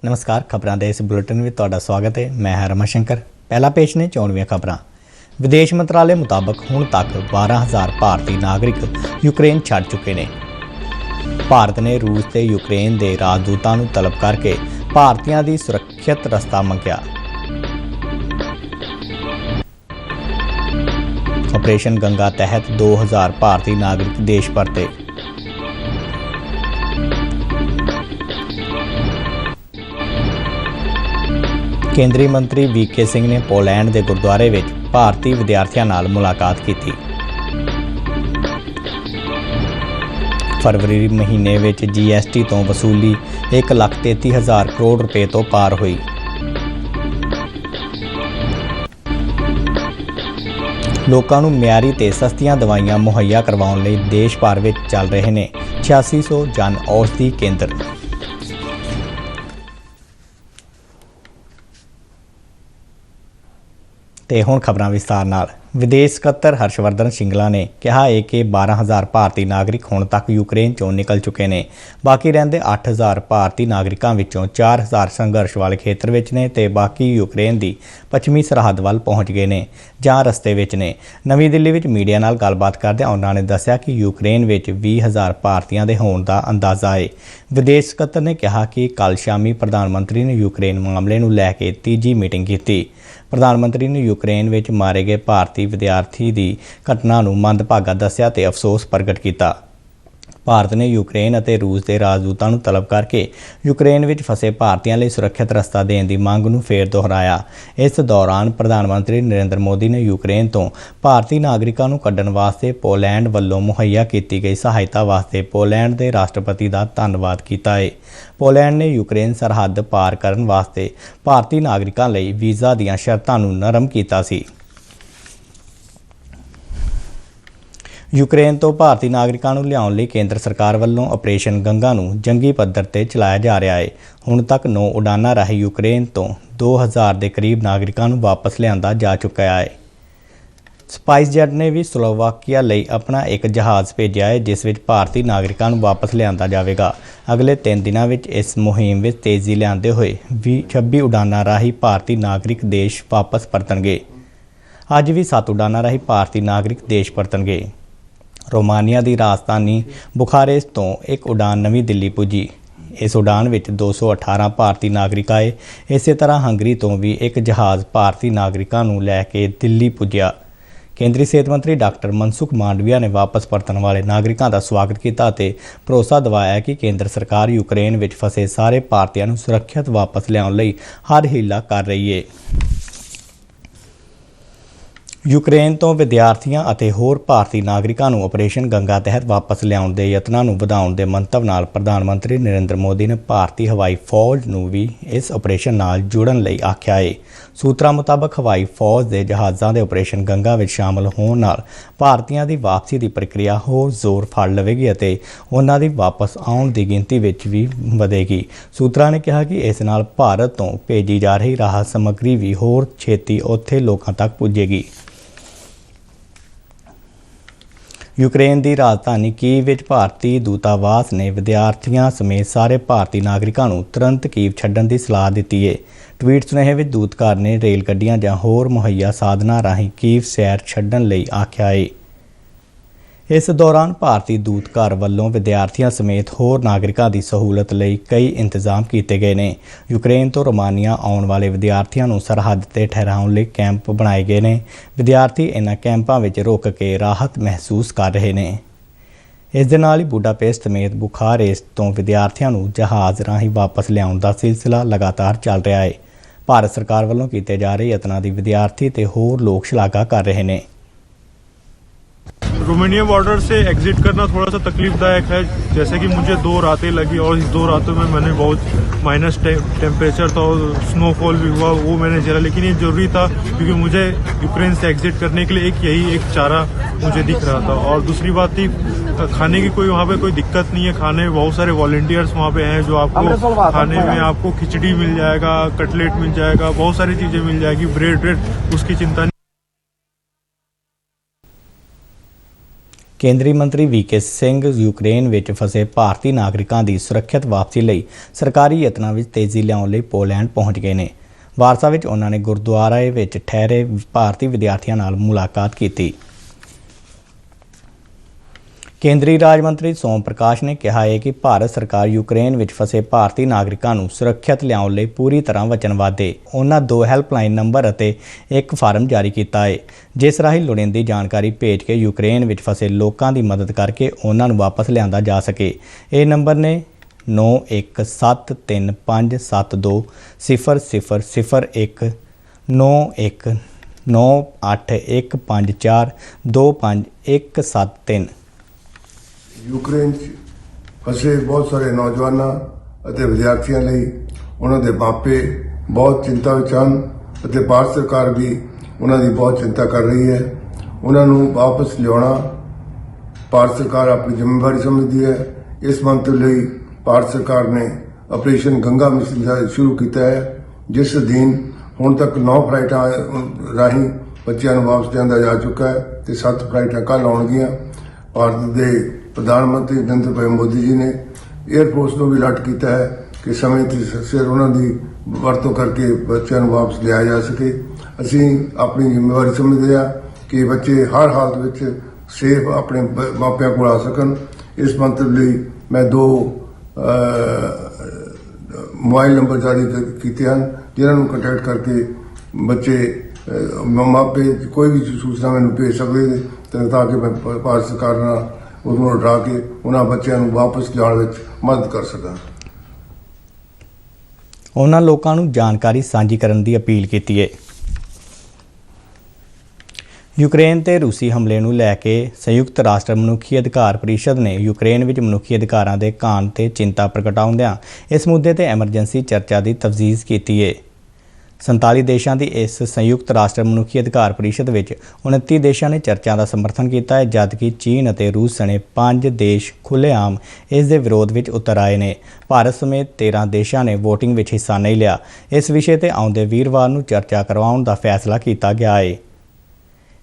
नमस्कार, खबरों के इस बुलेटिन में तुहाडा स्वागत है। मैं हां रमाशंकर। पहला पेश ने चोणवीं खबरां। विदेश मंत्रालय मुताबक हुण तक 12,000 भारतीय नागरिक यूक्रेन छड़ चुके हैं। भारत ने रूस ते यूक्रेन के राजदूतां नूं तलब करके भारतीयों की सुरक्षित रस्ता मंगिया। ऑपरेशन गंगा तहत 2,000 भारतीय नागरिक देश परते। केंद्रीय मंत्री वीके सिंह ने पोलैंड के गुरुद्वारे में भारतीय विद्यार्थियों नाल मुलाकात की। फरवरी महीने में GST तो वसूली 1,33,000 करोड़ रुपए तो पार हुई। लोगों को म्यारी ते सस्तियां दवाइयां मुहैया करवाउण लई देश भर में चल रहे हैं 8600 जन औषधि केंद्र। ते हुण खबरां विस्तार नाल। विदेश सकत्तर हर्षवर्धन श्रिंगला ने कहा है कि 12,000 भारतीय नागरिक हुण तक यूक्रेन चों निकल चुके हैं। बाकी रहिंदे 8,000 भारतीय नागरिकों विचों 4,000 संघर्ष वाले खेतर विच ने ते बाकी यूक्रेन की पश्चिमी सरहद वल पहुँच गए हैं जां रस्ते विच ने। नवीं दिल्ली विच मीडिया नाल गलबात करदे उन्होंने दस्सिया कि यूक्रेन विच 20,000 भारतीयों के होने का अंदाज़ा है। विदेश सकत्तर ने कहा कि कल शामी प्रधानमंत्री ने यूक्रेन मामले नूं लैके तीजी मीटिंग की। प्रधानमंत्री ने यूक्रेन में मारे गए भारतीय विद्यार्थी की घटना नूं मंदभागा दस्सिया ते अफसोस प्रगट किया। भारत ने यूक्रेन और रूस के राजदूतां नूं तलब करके यूक्रेन में फसे भारतीयों लिए सुरक्षित रस्ता देने की मांग नूं फेर दोहराया। इस दौरान प्रधानमंत्री नरेंद्र मोदी ने यूक्रेन तो भारतीय नागरिकों नूं कड्ढण वास्ते पोलैंड वल्लों मुहैया की गई सहायता वास्ते पोलैंड के राष्ट्रपति का धन्नवाद किया है। पोलैंड ने यूक्रेन सरहद पार करने वास्ते भारतीय नागरिकों लिए वीज़ा दीआं शर्तां नूं नरम किया सी। यूक्रेन तो भारतीय नागरिकों को लियाउण लई केंद्र सरकार वालों ऑपरेशन गंगा नूं जंगी पद्धर ते चलाया जा रहा है। हुण तक 9 उड़ानां राही यूक्रेन तो 2,000 के करीब नागरिकों को वापस लिया जा चुका है। स्पाइस जेट ने भी स्लोवाकिया लई अपना एक जहाज़ भेजा है जिस विच भारतीय नागरिकों को वापस लिया जाएगा। अगले 3 दिनों में इस मुहिम में तेज़ी लियाते हुए 26 उड़ानां राही भारतीय नागरिक देश वापस परतणगे। अज भी 7 उड़ानां राही भारतीय नागरिक देश परतणगे। रोमानिया की राजधानी बुखारेस्ट तो एक उड़ान नवी दिल्ली पुजी। इस उड़ान में 218 भारतीय नागरिक आए। इस तरह हंगरी तो भी एक जहाज़ भारतीय नागरिकों को लैके दिल्ली पुजया। केंद्रीय सेहत मंत्री डॉक्टर मनसुख मांडविया ने वापस परतन वाले नागरिकों का स्वागत किया ते भरोसा दवाया कि केंद्र सरकार यूक्रेन में फसे सारे भारतीयों को सुरक्षित वापस लियाउण लई हर हीला कर रही है। यूक्रेन तो विद्यार्थियों और होर भारतीय नागरिकों को ऑपरेशन गंगा तहत वापस लियाउण के यत्नां नूं वधाउण के मंतव नाल प्रधानमंत्री नरेंद्र मोदी ने भारतीय हवाई फौज नूं भी इस ऑपरेशन नाल जुड़न लई आख्या है। सूत्रों मुताबक हवाई फौज के जहाज़ों के ऑपरेशन गंगा में शामिल होने नाल भारतीयों की वापसी की प्रक्रिया होर जोर फड़ लवेगी और उन्हां दी वापस आउण की गिनती विच भी वधेगी। सूत्रों ने कहा कि इस नाल भारत तो भेजी जा रही राहत समग्री भी होर छेती उत्थे लोकां तक पुजेगी। यूक्रेन की राजधानी कीव विच भारतीय दूतावास ने विद्यार्थियों समेत सारे भारतीय नागरिकों को तुरंत कीव छड्डण की सलाह दी है। ट्वीट सुनेहे विच दूतघर ने रेल गड्डियां जां होर मुहैया साधनां राहीं कीव शहर छड्डण लई आख्या है। इस दौरान भारतीय दूतघर वालों विद्यार्थियों समेत होर नागरिकों की सहूलत लई कई इंतजाम किए गए हैं। यूक्रेन तो रोमानिया आने वाले विद्यार्थियों को सरहद ते ठहराउण लई कैंप बनाए गए हैं। विद्यार्थी इन्हां कैंपों में रुक के राहत महसूस कर रहे हैं। इस दे नाल ही बुडापेस्ट समेत बुखारेस्ट तो विद्यार्थियों को जहाज़ राहीं वापस लियाउण दा सिलसिला लगातार चल रहा है। भारत सरकार वालों किए जा रहे यत्नां दी विद्यार्थी ते होर लोग शलाघा कर रहे हैं। रोमानिया बॉर्डर से एग्जिट करना थोड़ा सा तकलीफदायक है, जैसे कि मुझे 2 रातें लगी और इस 2 रातों में मैंने बहुत माइनस टेम्परेचर था और स्नोफॉल भी हुआ, वो मैंने झेला। लेकिन ये ज़रूरी था क्योंकि मुझे यूक्रेन से एग्जिट करने के लिए यही एक चारा मुझे दिख रहा था। और दूसरी बात थी खाने की वहाँ पे कोई दिक्कत नहीं है। खाने बहुत सारे वॉलंटियर्स वहाँ पे हैं जो आपको खाने में आपको खिचड़ी मिल जाएगा, कटलेट मिल जाएगा, बहुत सारी चीज़ें मिल जाएगी, ब्रेड उसकी चिंता नहीं। ਕੇਂਦਰੀ ਮੰਤਰੀ ਵੀਕੇ ਸਿੰਘ ਯੂਕਰੇਨ ਵਿੱਚ ਫਸੇ ਭਾਰਤੀ ਨਾਗਰਿਕਾਂ ਦੀ ਸੁਰੱਖਿਅਤ ਵਾਪਸੀ ਲਈ ਸਰਕਾਰੀ ਯਤਨਾਂ ਵਿੱਚ ਤੇਜ਼ੀ ਲਿਆਉਣ ਲਈ ਪੋਲੈਂਡ ਪਹੁੰਚ ਗਏ ਨੇ। ਵਾਰਸਾ ਵਿੱਚ ਉਹਨਾਂ ਨੇ ਗੁਰਦੁਆਰੇ ਵਿੱਚ ਠਹਿਰੇ ਭਾਰਤੀ ਵਿਦਿਆਰਥੀਆਂ ਨਾਲ ਮੁਲਾਕਾਤ ਕੀਤੀ। ਕੇਂਦਰੀ ਰਾਜ ਮੰਤਰੀ ਸੋਮ ਪ੍ਰਕਾਸ਼ ਨੇ ਕਿਹਾ ਹੈ ਕਿ ਭਾਰਤ ਸਰਕਾਰ ਯੂਕਰੇਨ ਵਿੱਚ ਫਸੇ ਭਾਰਤੀ ਨਾਗਰਿਕਾਂ ਨੂੰ ਸੁਰੱਖਿਅਤ ਲਿਆਉਣ ਲਈ ਪੂਰੀ ਤਰ੍ਹਾਂ ਵਚਨਬੱਧ ਹੈ। ਉਹਨਾਂ 2 ਹੈਲਪਲਾਈਨ ਨੰਬਰ ਅਤੇ 1 ਫਾਰਮ ਜਾਰੀ ਕੀਤਾ ਹੈ, ਜਿਸ ਰਾਹੀਂ ਲੋੜੀਂਦੀ ਜਾਣਕਾਰੀ ਭੇਜ ਕੇ ਯੂਕਰੇਨ ਵਿੱਚ ਫਸੇ ਲੋਕਾਂ ਦੀ ਮਦਦ ਕਰਕੇ ਉਹਨਾਂ ਨੂੰ ਵਾਪਸ ਲਿਆਂਦਾ ਜਾ ਸਕੇ। ਇਹ ਨੰਬਰ ਨੇ 917357200001 919815425173। ਯੂਕਰੇਨ 'ਚ ਫਸੇ ਬਹੁਤ ਸਾਰੇ ਨੌਜਵਾਨਾਂ ਅਤੇ ਵਿਦਿਆਰਥੀਆਂ ਲਈ ਉਹਨਾਂ ਦੇ ਮਾਪੇ ਬਹੁਤ ਚਿੰਤਾ ਵਿੱਚ ਹਨ ਅਤੇ ਭਾਰਤ ਸਰਕਾਰ ਵੀ ਉਹਨਾਂ ਦੀ ਬਹੁਤ ਚਿੰਤਾ ਕਰ ਰਹੀ ਹੈ। ਉਹਨਾਂ ਨੂੰ ਵਾਪਸ ਲਿਆਉਣਾ ਭਾਰਤ ਸਰਕਾਰ ਆਪਣੀ ਜ਼ਿੰਮੇਵਾਰੀ ਸਮਝਦੀ ਹੈ। ਇਸ ਮੰਤਵ ਲਈ ਭਾਰਤ ਸਰਕਾਰ ਨੇ ਆਪਰੇਸ਼ਨ ਗੰਗਾ ਮਿਸ਼ਨ ਸ਼ੁਰੂ ਕੀਤਾ ਹੈ, ਜਿਸ ਅਧੀਨ ਹੁਣ ਤੱਕ 9 ਫਲਾਈਟਾਂ ਰਾਹੀਂ ਬੱਚਿਆਂ ਨੂੰ ਵਾਪਸ ਲਿਆਂਦਾ ਜਾ ਚੁੱਕਾ ਹੈ ਤੇ 7 ਫਲਾਈਟਾਂ ਕੱਲ੍ਹ ਆਉਣਗੀਆਂ। ਭਾਰਤ ਦੇ ਪ੍ਰਧਾਨ ਮੰਤਰੀ ਨਰਿੰਦਰ ਭਾਈ ਮੋਦੀ ਜੀ ਨੇ 에ਅਰਫੋਰਸ ਨੂੰ ਵੀ ਅਲਰਟ ਕੀਤਾ ਹੈ ਕਿ ਸਮੇਂ ਸਿਰ ਉਹਨਾਂ ਦੀ ਵਰਤੋਂ ਕਰਕੇ ਬੱਚਿਆਂ ਨੂੰ ਵਾਪਸ ਲਿਆਇਆ ਜਾ ਸਕੇ। ਅਸੀਂ ਆਪਣੀ ਜ਼ਿੰਮੇਵਾਰੀ ਸਮਝਦੇ ਹਾਂ ਕਿ ਬੱਚੇ ਹਰ ਹਾਲਤ ਵਿੱਚ ਸੇਫ ਆਪਣੇ ਮਾਪਿਆਂ ਕੋਲ ਆ ਸਕਣ। ਇਸ ਮੰਤਵ ਲਈ ਮੈਂ 2 ਮੋਬਾਈਲ ਨੰਬਰ ਜਾਰੀ ਕੀਤੇ ਹਨ, ਜਿਨ੍ਹਾਂ ਨੂੰ ਕੰਟੈਕਟ ਕਰਕੇ ਬੱਚੇ ਮਾਪੇ ਕੋਈ ਵੀ ਸੂਚਨਾ ਮੈਨੂੰ ਭੇਜ ਸਕਦੇ ਨੇ ਤਾਂ ਕਿ ਮੈਂ ਭਾਰਤ ਸਰਕਾਰ ਨਾਲ ਉਹਨੂੰ ਉਠਾ ਕੇ ਉਹਨਾਂ ਬੱਚਿਆਂ ਨੂੰ ਵਾਪਸ ਲਿਆਉਣ ਵਿੱਚ ਮਦਦ ਕਰ ਸਕਾਂ। ਉਹਨਾਂ ਲੋਕਾਂ ਨੂੰ ਜਾਣਕਾਰੀ ਸਾਂਝੀ ਕਰਨ ਦੀ ਅਪੀਲ ਕੀਤੀ ਹੈ। ਯੂਕਰੇਨ ਤੇ ਰੂਸੀ ਹਮਲੇ ਨੂੰ ਲੈ ਕੇ ਸੰਯੁਕਤ ਰਾਸ਼ਟਰ ਮਨੁੱਖੀ ਅਧਿਕਾਰ ਪਰਿਸ਼ਦ ਨੇ ਯੂਕਰੇਨ ਵਿੱਚ ਮਨੁੱਖੀ ਅਧਿਕਾਰਾਂ ਦੇ ਘਾਣ ਤੇ ਚਿੰਤਾ ਪ੍ਰਗਟਾਉਂਦਿਆਂ ਇਸ ਮੁੱਦੇ ਤੇ ਐਮਰਜੈਂਸੀ ਚਰਚਾ ਦੀ ਤਜਵੀਜ਼ ਕੀਤੀ ਹੈ। 47 ਦੇਸ਼ਾਂ ਦੀ ਇਸ ਸੰਯੁਕਤ ਰਾਸ਼ਟਰ ਮਨੁੱਖੀ ਅਧਿਕਾਰ ਪਰਿਸ਼ਦ ਵਿੱਚ 29 ਦੇਸ਼ਾਂ ਨੇ ਚਰਚਾ ਦਾ ਸਮਰਥਨ ਕੀਤਾ ਹੈ, ਜਦਕਿ ਚੀਨ ਅਤੇ ਰੂਸ ਸਣੇ 5 ਦੇਸ਼ ਖੁੱਲ੍ਹੇਆਮ ਇਸ ਦੇ ਵਿਰੋਧ ਵਿੱਚ ਉਤਰ ਆਏ ਨੇ। ਭਾਰਤ ਸਮੇਤ 13 ਦੇਸ਼ਾਂ ਨੇ ਵੋਟਿੰਗ ਵਿੱਚ ਹਿੱਸਾ ਨਹੀਂ ਲਿਆ। ਇਸ ਵਿਸ਼ੇ ਤੇ ਆਉਂਦੇ ਵੀਰਵਾਰ ਨੂੰ ਚਰਚਾ ਕਰਵਾਉਣ ਦਾ ਫੈਸਲਾ ਕੀਤਾ ਗਿਆ ਹੈ।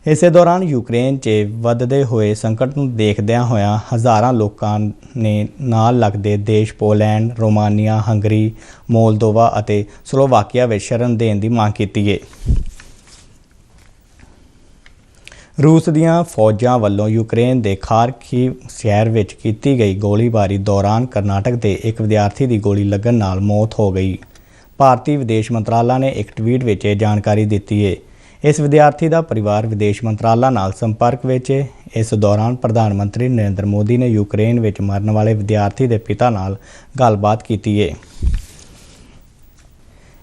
ਇਸੇ ਦੌਰਾਨ ਯੂਕਰੇਨ 'ਚ ਵੱਧਦੇ ਹੋਏ ਸੰਕਟ ਨੂੰ ਦੇਖਦਿਆਂ ਹੋਇਆਂ ਹਜ਼ਾਰਾਂ ਲੋਕਾਂ ਨੇ ਨਾਲ ਲੱਗਦੇ ਦੇਸ਼ ਪੋਲੈਂਡ, ਰੋਮਾਨੀਆ, ਹੰਗਰੀ, ਮੋਲਦੋਵਾ ਅਤੇ ਸਲੋਵਾਕੀਆ ਵਿੱਚ ਸ਼ਰਨ ਦੇਣ ਦੀ ਮੰਗ ਕੀਤੀ ਹੈ। ਰੂਸ ਦੀਆਂ ਫੌਜਾਂ ਵੱਲੋਂ ਯੂਕਰੇਨ ਦੇ ਖਾਰਕੀਵ ਸ਼ਹਿਰ ਵਿੱਚ ਕੀਤੀ ਗਈ ਗੋਲੀਬਾਰੀ ਦੌਰਾਨ ਕਰਨਾਟਕ ਦੇ ਇੱਕ ਵਿਦਿਆਰਥੀ ਦੀ ਗੋਲੀ ਲੱਗਣ ਨਾਲ ਮੌਤ ਹੋ ਗਈ। ਭਾਰਤੀ ਵਿਦੇਸ਼ ਮੰਤਰਾਲਾ ਨੇ ਇੱਕ ਟਵੀਟ ਵਿੱਚ ਇਹ ਜਾਣਕਾਰੀ ਦਿੱਤੀ ਹੈ। ਇਸ ਵਿਦਿਆਰਥੀ ਦਾ ਪਰਿਵਾਰ ਵਿਦੇਸ਼ ਮੰਤਰਾਲਾ ਨਾਲ ਸੰਪਰਕ ਵਿੱਚ ਹੈ। ਇਸ ਦੌਰਾਨ ਪ੍ਰਧਾਨ ਮੰਤਰੀ ਨਰਿੰਦਰ ਮੋਦੀ ਨੇ ਯੂਕਰੇਨ ਵਿੱਚ ਮਰਨ ਵਾਲੇ ਵਿਦਿਆਰਥੀ ਦੇ ਪਿਤਾ ਨਾਲ ਗੱਲਬਾਤ ਕੀਤੀ ਹੈ।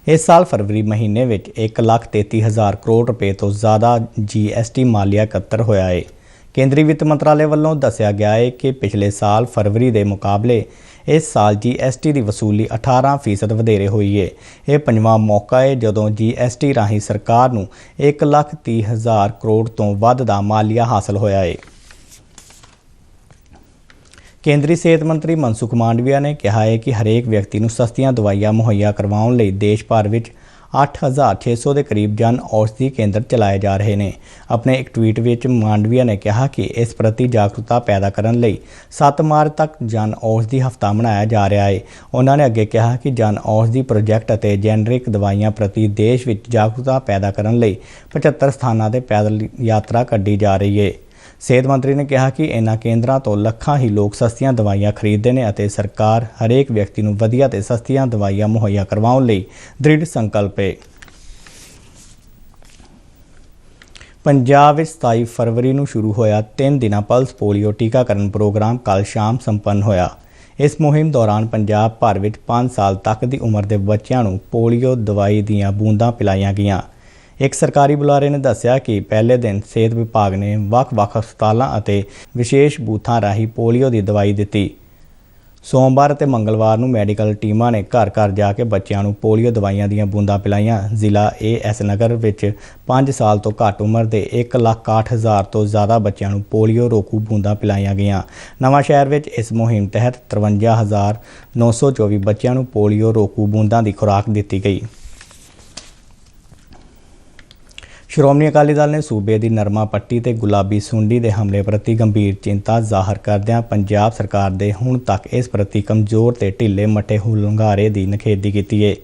ਇਸ ਸਾਲ ਫਰਵਰੀ ਮਹੀਨੇ ਵਿੱਚ 1,33,000 ਕਰੋੜ ਰੁਪਏ ਤੋਂ ਜ਼ਿਆਦਾ GST ਮਾਲੀਆ ਇਕੱਤਰ ਹੋਇਆ ਹੈ। ਕੇਂਦਰੀ ਵਿੱਤ ਮੰਤਰਾਲੇ ਵੱਲੋਂ ਦੱਸਿਆ ਗਿਆ ਹੈ ਕਿ ਪਿਛਲੇ ਸਾਲ ਫਰਵਰੀ ਦੇ ਮੁਕਾਬਲੇ ਇਸ ਸਾਲ GST ਦੀ ਵਸੂਲੀ 18% ਵਧੇਰੇ ਹੋਈ ਹੈ। ਇਹ 5ਵਾਂ ਮੌਕਾ ਹੈ ਜਦੋਂ GST ਰਾਹੀਂ ਸਰਕਾਰ ਨੂੰ 1,30,000 ਕਰੋੜ ਤੋਂ ਵੱਧ ਦਾ ਮਾਲੀਆ ਹਾਸਲ ਹੋਇਆ ਹੈ। ਕੇਂਦਰੀ ਸਿਹਤ ਮੰਤਰੀ ਮਨਸੁਖ ਮਾਂਡਵੀਆ ਨੇ ਕਿਹਾ ਹੈ ਕਿ ਹਰੇਕ ਵਿਅਕਤੀ ਨੂੰ ਸਸਤੀਆਂ ਦਵਾਈਆਂ ਮੁਹੱਈਆ ਕਰਵਾਉਣ ਲਈ ਦੇਸ਼ ਭਰ ਵਿੱਚ 8,600 ਦੇ ਕਰੀਬ ਜਨ ਔਸ਼ਧੀ ਕੇਂਦਰ ਚਲਾਏ ਜਾ ਰਹੇ ਨੇ। ਆਪਣੇ ਇੱਕ ਟਵੀਟ ਵਿੱਚ ਮਾਂਡਵੀਆ ਨੇ ਕਿਹਾ ਕਿ ਇਸ ਪ੍ਰਤੀ ਜਾਗਰੂਕਤਾ ਪੈਦਾ ਕਰਨ ਲਈ 7 ਮਾਰਚ ਤੱਕ ਜਨ ਔਸ਼ਧੀ ਹਫ਼ਤਾ ਮਨਾਇਆ ਜਾ ਰਿਹਾ ਹੈ। ਉਹਨਾਂ ਨੇ ਅੱਗੇ ਕਿਹਾ ਕਿ ਜਨ ਔਸ਼ਧੀ ਪ੍ਰੋਜੈਕਟ ਅਤੇ ਜੈਨਰਿਕ ਦਵਾਈਆਂ ਪ੍ਰਤੀ ਦੇਸ਼ ਵਿੱਚ ਜਾਗਰੂਕਤਾ ਪੈਦਾ ਕਰਨ ਲਈ 75 ਸਥਾਨਾਂ ਤੇ ਪੈਦਲ ਯਾਤਰਾ ਕੱਢੀ ਜਾ ਰਹੀ ਹੈ। ਸਿਹਤ ਮੰਤਰੀ ਨੇ ਕਿਹਾ ਕਿ ਇਨ੍ਹਾਂ ਕੇਂਦਰਾਂ ਤੋਂ ਲੱਖਾਂ ਹੀ ਲੋਕ ਸਸਤੀਆਂ ਦਵਾਈਆਂ ਖਰੀਦਦੇ ਨੇ ਅਤੇ ਸਰਕਾਰ ਹਰੇਕ ਵਿਅਕਤੀ ਨੂੰ ਵਧੀਆ ਤੇ ਸਸਤੀਆਂ ਦਵਾਈਆਂ ਮੁਹੱਈਆ ਕਰਵਾਉਣ ਲਈ ਦ੍ਰਿੜ ਸੰਕਲਪ ਹੈ। ਪੰਜਾਬ ਵਿੱਚ 27 ਫਰਵਰੀ ਨੂੰ ਸ਼ੁਰੂ ਹੋਇਆ 3 ਦਿਨਾਂ ਪਲਸ ਪੋਲੀਓ ਟੀਕਾਕਰਨ ਪ੍ਰੋਗਰਾਮ ਕੱਲ੍ਹ ਸ਼ਾਮ ਸੰਪੰਨ ਹੋਇਆ। ਇਸ ਮੁਹਿੰਮ ਦੌਰਾਨ ਪੰਜਾਬ ਭਰ ਵਿੱਚ 5 ਸਾਲ ਤੱਕ ਦੀ ਉਮਰ ਦੇ ਬੱਚਿਆਂ ਨੂੰ ਪੋਲੀਓ ਦਵਾਈ ਦੀਆਂ ਬੂੰਦਾਂ ਪਿਲਾਈਆਂ ਗਈਆਂ। ਇੱਕ ਸਰਕਾਰੀ ਬੁਲਾਰੇ ਨੇ ਦੱਸਿਆ ਕਿ ਪਹਿਲੇ ਦਿਨ ਸਿਹਤ ਵਿਭਾਗ ਨੇ ਵੱਖ-ਵੱਖ ਹਸਪਤਾਲਾਂ ਅਤੇ ਵਿਸ਼ੇਸ਼ ਬੂਥਾਂ ਰਾਹੀਂ ਪੋਲੀਓ ਦੀ ਦਵਾਈ ਦਿੱਤੀ। ਸੋਮਵਾਰ ਅਤੇ ਮੰਗਲਵਾਰ ਨੂੰ ਮੈਡੀਕਲ ਟੀਮਾਂ ਨੇ ਘਰ-ਘਰ ਜਾ ਕੇ ਬੱਚਿਆਂ ਨੂੰ ਪੋਲੀਓ ਦਵਾਈਆਂ ਦੀਆਂ ਬੂੰਦਾਂ ਪਿਲਾਈਆਂ। ਜ਼ਿਲ੍ਹਾ AS ਨਗਰ ਵਿੱਚ 5 ਸਾਲ ਤੋਂ ਘੱਟ ਉਮਰ ਦੇ 1,61,000 ਤੋਂ ਜ਼ਿਆਦਾ ਬੱਚਿਆਂ ਨੂੰ ਪੋਲੀਓ ਰੋਕੂ ਬੂੰਦਾਂ ਪਿਲਾਈਆਂ ਗਈਆਂ। ਨਵਾਂ ਸ਼ਹਿਰ ਵਿੱਚ ਇਸ ਮੁਹਿੰਮ ਤਹਿਤ 53,924 ਬੱਚਿਆਂ ਨੂੰ ਪੋਲੀਓ ਰੋਕੂ ਬੂੰਦਾਂ ਦੀ ਖੁਰਾਕ ਦਿੱਤੀ ਗਈ। ਸ਼੍ਰੋਮਣੀ ਅਕਾਲੀ ਦਲ ਨੇ ਸੂਬੇ ਦੀ ਨਰਮਾ ਪੱਟੀ ਤੇ ਗੁਲਾਬੀ ਸੁੰਡੀ ਦੇ ਹਮਲੇ ਪ੍ਰਤੀ ਗੰਭੀਰ ਚਿੰਤਾ ਜ਼ਾਹਰ ਕਰਦਿਆਂ ਪੰਜਾਬ ਸਰਕਾਰ ਦੇ ਹੁਣ ਤੱਕ ਇਸ ਪ੍ਰਤੀ ਕਮਜ਼ੋਰ ਤੇ ਢਿੱਲੇ ਮੱਠੇ ਹੁੰਗਾਰੇ ਦੀ ਨਿਖੇਧੀ ਕੀਤੀ ਹੈ।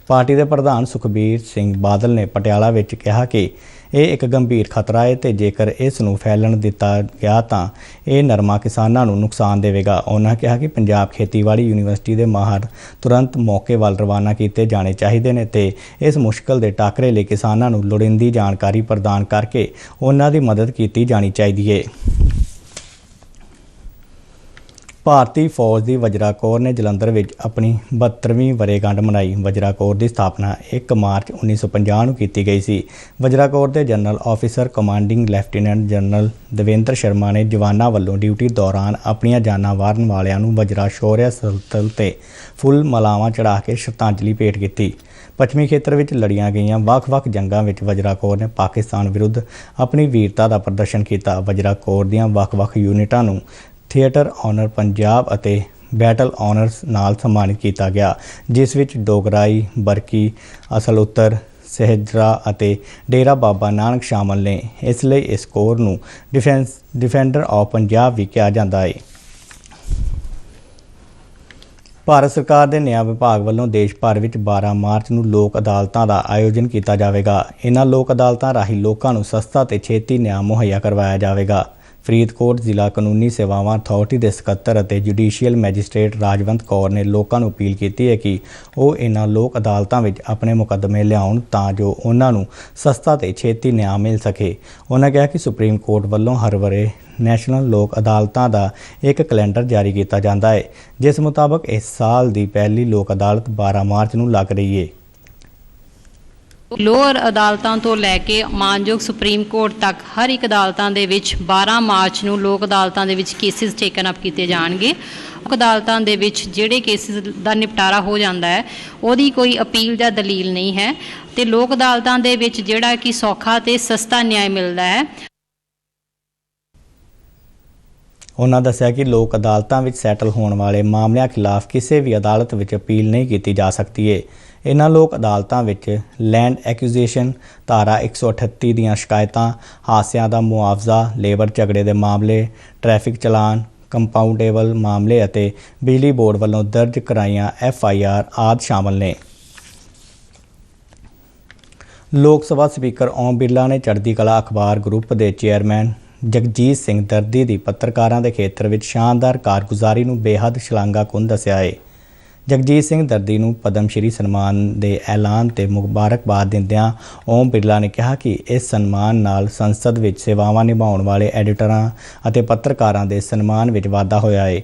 ਪਾਰਟੀ ਦੇ ਪ੍ਰਧਾਨ ਸੁਖਬੀਰ ਸਿੰਘ ਬਾਦਲ ਨੇ ਪਟਿਆਲਾ ਵਿੱਚ ਕਿਹਾ ਕਿ ਇਹ ਇੱਕ ਗੰਭੀਰ ਖਤਰਾ ਹੈ ਤੇ ਜੇਕਰ ਇਸ ਨੂੰ ਫੈਲਣ ਦਿੱਤਾ ਗਿਆ ਤਾਂ ਇਹ ਨਰਮਾ ਕਿਸਾਨਾਂ ਨੂੰ ਨੁਕਸਾਨ ਦੇਵੇਗਾ। ਉਹਨਾਂ ਕਿਹਾ ਕਿ ਪੰਜਾਬ ਖੇਤੀਬਾੜੀ ਯੂਨੀਵਰਸਿਟੀ ਦੇ ਮਾਹਰ ਤੁਰੰਤ ਮੌਕੇ ਵੱਲ ਰਵਾਨਾ ਕੀਤੇ ਜਾਣੇ ਚਾਹੀਦੇ ਨੇ ਤੇ ਇਸ ਮੁਸ਼ਕਲ ਦੇ ਟਾਕਰੇ ਲਈ ਕਿਸਾਨਾਂ ਨੂੰ ਲੋੜੀਂਦੀ ਜਾਣਕਾਰੀ ਪ੍ਰਦਾਨ ਕਰਕੇ ਉਹਨਾਂ ਦੀ ਮਦਦ ਕੀਤੀ ਜਾਣੀ ਚਾਹੀਦੀ ਹੈ। ਭਾਰਤੀ ਫੌਜ ਦੀ ਵਜਰਾ ਕੋਰ ਨੇ ਜਲੰਧਰ ਵਿੱਚ ਆਪਣੀ 72ਵੀਂ ਵਰ੍ਹੇਗੰਢ ਮਨਾਈ। ਵਜਰਾ ਕੋਰ ਦੀ ਸਥਾਪਨਾ 1 ਮਾਰਚ 1950 ਨੂੰ ਕੀਤੀ ਗਈ ਸੀ। ਵਜਰਾ ਕੋਰ ਦੇ general officer commanding lieutenant general Davinder Sharma ਨੇ ਜਵਾਨਾਂ ਵੱਲੋਂ ਡਿਊਟੀ ਦੌਰਾਨ ਆਪਣੀਆਂ ਜਾਨਾਂ ਵਾਰਨ ਵਾਲਿਆਂ ਨੂੰ ਵਜਰਾ ਸ਼ੌਰਯ ਸਲਤਲ ਤੇ ਫੁੱਲ ਮਾਲਾਵਾਂ ਚੜ੍ਹਾ ਕੇ ਸ਼ਰਧਾਂਜਲੀ ਭੇਟ ਕੀਤੀ। ਪੱਛਮੀ ਖੇਤਰ ਵਿੱਚ ਲੜੀਆਂ ਗਈਆਂ ਵੱਖ-ਵੱਖ ਜੰਗਾਂ ਵਿੱਚ ਵਜਰਾ ਕੋਰ ਨੇ ਪਾਕਿਸਤਾਨ ਵਿਰੁੱਧ ਆਪਣੀ ਵੀਰਤਾ ਦਾ ਪ੍ਰਦਰਸ਼ਨ ਕੀਤਾ। ਵਜਰਾ ਕੋਰ ਦੀਆਂ ਵੱਖ-ਵੱਖ ਯੂਨਿਟਾਂ ਨੂੰ ਥੀਏਟਰ ਆਨਰ ਪੰਜਾਬ ਅਤੇ ਬੈਟਲ ਆਨਰਸ ਨਾਲ ਸਨਮਾਨਿਤ ਕੀਤਾ ਗਿਆ, ਜਿਸ ਵਿੱਚ ਡੋਗਰਾਈ, ਬਰਕੀ, ਅਸਲ ਉੱਤਰ, ਸਹਿਜਰਾ ਅਤੇ ਡੇਰਾ ਬਾਬਾ ਨਾਨਕ ਸ਼ਾਮਲ ਨੇ। ਇਸ ਲਈ ਇਸ ਕੋਰ ਨੂੰ ਡਿਫੈਂਡਰ ਆਫ ਪੰਜਾਬ ਵੀ ਕਿਹਾ ਜਾਂਦਾ ਹੈ। ਭਾਰਤ ਸਰਕਾਰ ਦੇ ਨਿਆਂ ਵਿਭਾਗ ਵੱਲੋਂ ਦੇਸ਼ ਭਰ ਵਿੱਚ 12 ਮਾਰਚ ਨੂੰ ਲੋਕ ਅਦਾਲਤਾਂ ਦਾ ਆਯੋਜਨ ਕੀਤਾ ਜਾਵੇਗਾ। ਇਹਨਾਂ ਲੋਕ ਅਦਾਲਤਾਂ ਰਾਹੀਂ ਲੋਕਾਂ ਨੂੰ ਸਸਤਾ ਤੇ ਛੇਤੀ ਨਿਆਂ ਮੁਹੱਈਆ ਕਰਵਾਇਆ ਜਾਵੇਗਾ। ਫਰੀਦਕੋਟ ਜ਼ਿਲ੍ਹਾ ਕਾਨੂੰਨੀ ਸੇਵਾਵਾਂ ਅਥਾਰਟੀ ਦੇ ਸਕੱਤਰ ਅਤੇ ਜੁਡੀਸ਼ੀਅਲ ਮੈਜਿਸਟ੍ਰੇਟ ਰਾਜਵੰਤ ਕੌਰ ਨੇ ਲੋਕਾਂ ਨੂੰ ਅਪੀਲ ਕੀਤੀ ਹੈ ਕਿ ਉਹ ਇਹਨਾਂ ਲੋਕ ਅਦਾਲਤਾਂ ਵਿੱਚ ਆਪਣੇ ਮੁਕੱਦਮੇ ਲਿਆਉਣ ਤਾਂ ਜੋ ਉਹਨਾਂ ਨੂੰ ਸਸਤਾ ਤੇ ਛੇਤੀ ਨਿਆਂ ਮਿਲ ਸਕੇ। ਉਹਨਾਂ ਕਿਹਾ ਕਿ ਸੁਪਰੀਮ ਕੋਰਟ ਵੱਲੋਂ ਹਰ ਵਰ੍ਹੇ ਨੈਸ਼ਨਲ ਲੋਕ ਅਦਾਲਤਾਂ ਦਾ ਇੱਕ ਕੈਲੰਡਰ ਜਾਰੀ ਕੀਤਾ ਜਾਂਦਾ ਹੈ, ਜਿਸ ਮੁਤਾਬਕ ਇਸ ਸਾਲ ਦੀ ਪਹਿਲੀ ਲੋਕ ਅਦਾਲਤ 12 ਮਾਰਚ ਨੂੰ ਲੱਗ ਰਹੀ ਹੈ। ਲੋਅਰ ਅਦਾਲਤਾਂ ਤੋਂ ਲੈ ਕੇ ਮਾਨਯੋਗ ਸੁਪਰੀਮ ਕੋਰਟ ਤੱਕ ਹਰ ਇੱਕ ਅਦਾਲਤਾਂ ਦੇ ਵਿੱਚ 12 ਮਾਰਚ ਨੂੰ ਲੋਕ ਅਦਾਲਤਾਂ ਦੇ ਵਿੱਚ ਕੇਸਿਸ ਟੇਕਨ ਅਪ ਕੀਤੇ ਜਾਣਗੇ। ਲੋਕ ਅਦਾਲਤਾਂ ਦੇ ਵਿੱਚ ਜਿਹੜੇ ਕੇਸਿਸ ਦਾ ਨਿਪਟਾਰਾ ਹੋ ਜਾਂਦਾ ਹੈ ਉਹਦੀ ਕੋਈ ਅਪੀਲ ਜਾਂ ਦਲੀਲ ਨਹੀਂ ਹੈ ਤੇ ਲੋਕ ਅਦਾਲਤਾਂ ਦੇ ਵਿੱਚ ਜਿਹੜਾ ਕਿ ਸੌਖਾ ਤੇ ਸਸਤਾ ਨਿਆਂ ਮਿਲਦਾ ਹੈ। ਉਹਨਾਂ ਦੱਸਿਆ ਕਿ ਲੋਕ ਅਦਾਲਤਾਂ ਵਿੱਚ ਸੈਟਲ ਹੋਣ ਵਾਲੇ ਮਾਮਲਿਆਂ ਖਿਲਾਫ ਕਿਸੇ ਵੀ ਅਦਾਲਤ ਵਿੱਚ ਅਪੀਲ ਨਹੀਂ ਕੀਤੀ ਜਾ ਸਕਦੀ ਹੈ। ਇਹਨਾਂ ਲੋਕ ਅਦਾਲਤਾਂ ਵਿੱਚ ਲੈਂਡ ਐਕੁਜੀਸ਼ਨ ਧਾਰਾ 138 ਦੀਆਂ ਸ਼ਿਕਾਇਤਾਂ, ਹਾਦਸਿਆਂ ਦਾ ਮੁਆਵਜ਼ਾ, ਲੇਬਰ ਝਗੜੇ ਦੇ ਮਾਮਲੇ, ਟ੍ਰੈਫਿਕ ਚਲਾਨ, ਕੰਪਾਊਂਡੇਬਲ ਮਾਮਲੇ ਅਤੇ ਬਿਜਲੀ ਬੋਰਡ ਵੱਲੋਂ ਦਰਜ ਕਰਾਈਆਂ FIR ਆਦਿ ਸ਼ਾਮਲ ਨੇ। ਲੋਕ ਸਭਾ ਸਪੀਕਰ ਓਮ ਬਿਰਲਾ ਨੇ ਚੜ੍ਹਦੀ ਕਲਾ ਅਖਬਾਰ ਗਰੁੱਪ ਦੇ ਚੇਅਰਮੈਨ ਜਗਜੀਤ ਸਿੰਘ ਦਰਦੀ ਦੀ ਪੱਤਰਕਾਰਾਂ ਦੇ ਖੇਤਰ ਵਿੱਚ ਸ਼ਾਨਦਾਰ ਕਾਰਗੁਜ਼ਾਰੀ ਨੂੰ ਬੇਹੱਦ ਸ਼ਲਾਘਾਕੁੰਨ ਦੱਸਿਆ ਹੈ। ਜਗਜੀਤ ਸਿੰਘ ਦਰਦੀ ਨੂੰ ਪਦਮ ਸ਼੍ਰੀ ਸਨਮਾਨ ਦੇ ਐਲਾਨ ਤੇ ਮੁਬਾਰਕਬਾਦ ਦਿੰਦਿਆਂ ਓਮ ਬਿਰਲਾ ਨੇ ਕਿਹਾ ਕਿ ਇਸ ਸਨਮਾਨ ਨਾਲ ਸੰਸਦ ਵਿੱਚ ਸੇਵਾਵਾਂ ਨਿਭਾਉਣ ਵਾਲੇ ਐਡੀਟਰਾਂ ਅਤੇ ਪੱਤਰਕਾਰਾਂ ਦੇ ਸਨਮਾਨ ਵਿੱਚ ਵਾਧਾ ਹੋਇਆ ਹੈ।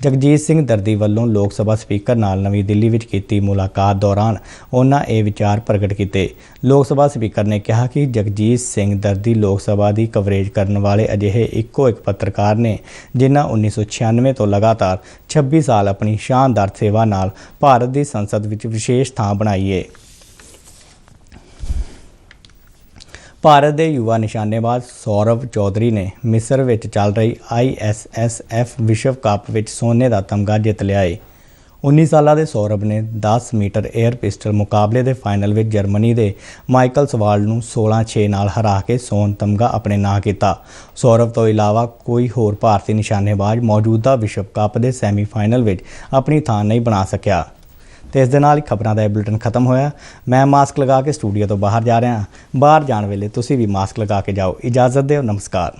ਜਗਜੀਤ ਸਿੰਘ ਦਰਦੀ ਵੱਲੋਂ ਲੋਕ ਸਭਾ ਸਪੀਕਰ ਨਾਲ ਨਵੀਂ ਦਿੱਲੀ ਵਿੱਚ ਕੀਤੀ ਮੁਲਾਕਾਤ ਦੌਰਾਨ ਉਹਨਾਂ ਇਹ ਵਿਚਾਰ ਪ੍ਰਗਟ ਕੀਤੇ। ਲੋਕ ਸਭਾ ਸਪੀਕਰ ਨੇ ਕਿਹਾ ਕਿ ਜਗਜੀਤ ਸਿੰਘ ਦਰਦੀ ਲੋਕ ਸਭਾ ਦੀ ਕਵਰੇਜ ਕਰਨ ਵਾਲੇ ਅਜਿਹੇ ਇੱਕੋ ਇੱਕ ਪੱਤਰਕਾਰ ਨੇ ਜਿਨ੍ਹਾਂ 1996 ਤੋਂ ਲਗਾਤਾਰ 26 ਸਾਲ ਆਪਣੀ ਸ਼ਾਨਦਾਰ ਸੇਵਾ ਨਾਲ ਭਾਰਤ ਦੀ ਸੰਸਦ ਵਿੱਚ ਵਿਸ਼ੇਸ਼ ਥਾਂ ਬਣਾਈ ਹੈ। ਭਾਰਤ ਦੇ ਯੁਵਾ ਨਿਸ਼ਾਨੇਬਾਜ਼ ਸੌਰਵ ਚੌਧਰੀ ਨੇ ਮਿਸਰ ਵਿੱਚ ਚੱਲ ਰਹੀ ISSF ਵਿਸ਼ਵ ਕੱਪ ਵਿੱਚ ਸੋਨੇ ਦਾ ਤਮਗਾ ਜਿੱਤ ਲਿਆ ਹੈ। 19 ਸਾਲਾਂ ਦੇ ਸੌਰਵ ਨੇ 10 ਮੀਟਰ 에ਅਰ ਪਿਸਟਲ ਮੁਕਾਬਲੇ ਦੇ ਫਾਈਨਲ ਵਿੱਚ ਜਰਮਨੀ ਦੇ ਮਾਈਕਲ ਸਵਾਲਡ ਨੂੰ 16-6 ਨਾਲ ਹਰਾ ਕੇ ਸੋਨ ਤਮਗਾ ਆਪਣੇ ਨਾਂ ਕੀਤਾ। ਸੌਰਵ ਤੋਂ ਇਲਾਵਾ ਕੋਈ ਹੋਰ ਭਾਰਤੀ ਨਿਸ਼ਾਨੇਬਾਜ਼ ਮੌਜੂਦਾ ਵਿਸ਼ਵ ਕੱਪ ਦੇ ਸੈਮੀਫਾਈਨਲ ਵਿੱਚ ਆਪਣੀ ਥਾਂ ਨਹੀਂ ਬਣਾ ਸਕਿਆ। ਤੇ ਇਸ ਦੇ ਨਾਲ ਹੀ ਖਬਰਾਂ ਦਾ ਇਹ ਬੁਲੇਟਿਨ ਖਤਮ ਹੋਇਆ। ਮੈਂ ਮਾਸਕ ਲਗਾ ਕੇ ਸਟੂਡੀਓ ਤੋਂ ਬਾਹਰ ਜਾ ਰਿਹਾ ਹਾਂ। ਬਾਹਰ ਜਾਣ ਵੇਲੇ ਤੁਸੀਂ ਵੀ ਮਾਸਕ ਲਗਾ ਕੇ ਜਾਓ। ਇਜਾਜ਼ਤ ਦਿਓ। ਨਮਸਕਾਰ।